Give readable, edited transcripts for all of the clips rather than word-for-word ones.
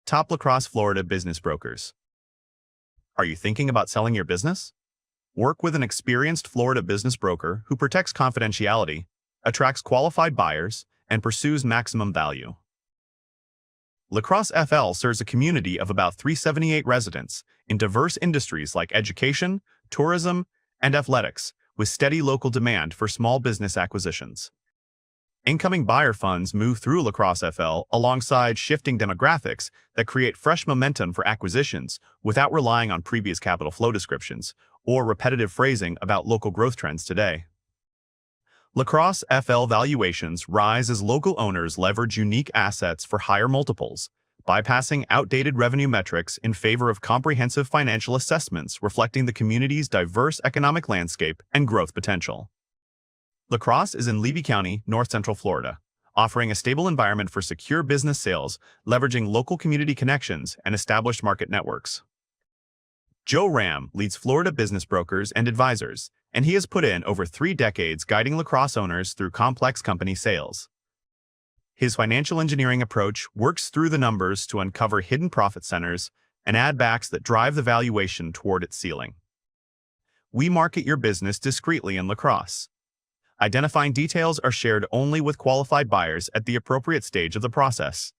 Top Lacrosse, Florida business brokers. Are you thinking about selling your business? Work with an experienced Florida business broker who protects confidentiality, attracts qualified buyers, and pursues maximum value. Lacrosse FL serves a community of about 378 residents in diverse industries like education, tourism, and athletics, with steady local demand for small business acquisitions. Incoming buyer funds move through Lacrosse FL alongside shifting demographics that create fresh momentum for acquisitions without relying on previous capital flow descriptions or repetitive phrasing about local growth trends today. Lacrosse FL valuations rise as local owners leverage unique assets for higher multiples, bypassing outdated revenue metrics in favor of comprehensive financial assessments reflecting the community's diverse economic landscape and growth potential. Lacrosse is in Levy County, North Central Florida, offering a stable environment for secure business sales, leveraging local community connections and established market networks. Joe Ram leads Florida business brokers and advisors, and he has put in over 3 decades guiding Lacrosse owners through complex company sales. His financial engineering approach works through the numbers to uncover hidden profit centers and add backs that drive the valuation toward its ceiling. We market your business discreetly in Lacrosse. Identifying details are shared only with qualified buyers at the appropriate stage of the process.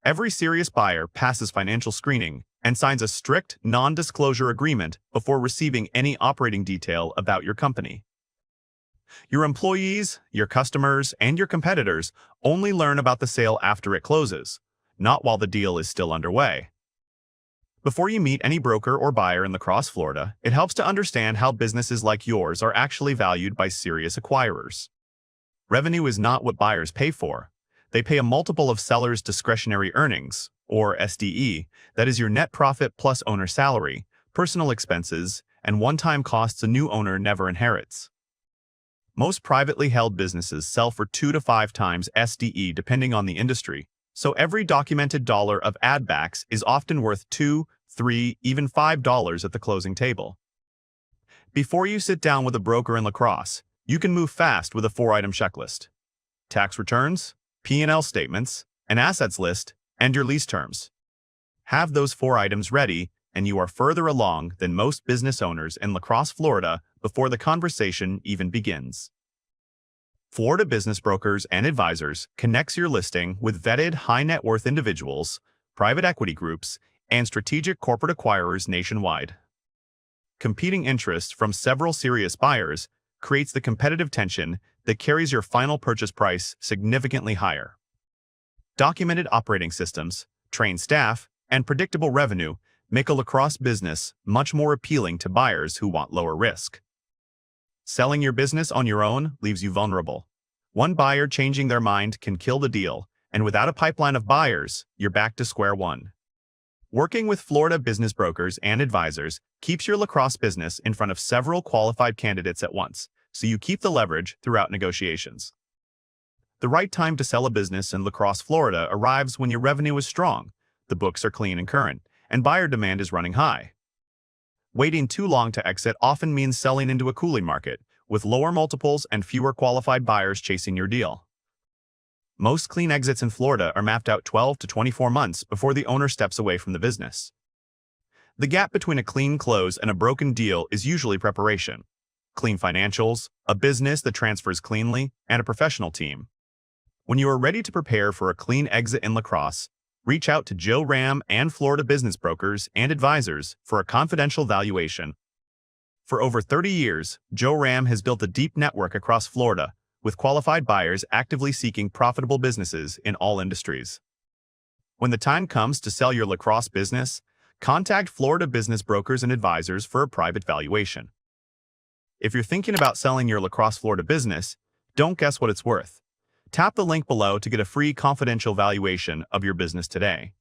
Every serious buyer passes financial screening and signs a strict non-disclosure agreement before receiving any operating detail about your company. Your employees, your customers, and your competitors only learn about the sale after it closes, not while the deal is still underway. Before you meet any broker or buyer in Lacrosse, Florida, it helps to understand how businesses like yours are actually valued by serious acquirers. Revenue is not what buyers pay for. They pay a multiple of sellers' discretionary earnings, or SDE, that is your net profit plus owner salary, personal expenses, and one-time costs a new owner never inherits. Most privately held businesses sell for 2 to 5 times SDE depending on the industry, so every documented dollar of add-backs is often worth $2, $3, even $5 at the closing table. Before you sit down with a broker in Lacrosse, you can move fast with a 4-item checklist: tax returns, P&L statements, an assets list, and your lease terms. Have those 4 items ready, and you are further along than most business owners in Lacrosse, Florida before the conversation even begins. Florida Business Brokers and Advisors connects your listing with vetted high-net-worth individuals, private equity groups, and strategic corporate acquirers nationwide. Competing interest from several serious buyers creates the competitive tension that carries your final purchase price significantly higher. Documented operating systems, trained staff, and predictable revenue make a Lacrosse business much more appealing to buyers who want lower risk. Selling your business on your own leaves you vulnerable. One buyer changing their mind can kill the deal, and without a pipeline of buyers, you're back to square one. Working with Florida business brokers and advisors keeps your Lacrosse business in front of several qualified candidates at once, so you keep the leverage throughout negotiations. The right time to sell a business in Lacrosse, Florida arrives when your revenue is strong, the books are clean and current, and buyer demand is running high. Waiting too long to exit often means selling into a cooling market, with lower multiples and fewer qualified buyers chasing your deal. Most clean exits in Florida are mapped out 12 to 24 months before the owner steps away from the business. The gap between a clean close and a broken deal is usually preparation: clean financials, a business that transfers cleanly, and a professional team. When you are ready to prepare for a clean exit in Lacrosse, reach out to Joe Ram and Florida Business Brokers and Advisors for a confidential valuation. For over 30 years, Joe Ram has built a deep network across Florida, with qualified buyers actively seeking profitable businesses in all industries. When the time comes to sell your Lacrosse business, contact Florida Business Brokers and Advisors for a private valuation. If you're thinking about selling your Lacrosse, Florida business, don't guess what it's worth. Tap the link below to get a free confidential valuation of your business today.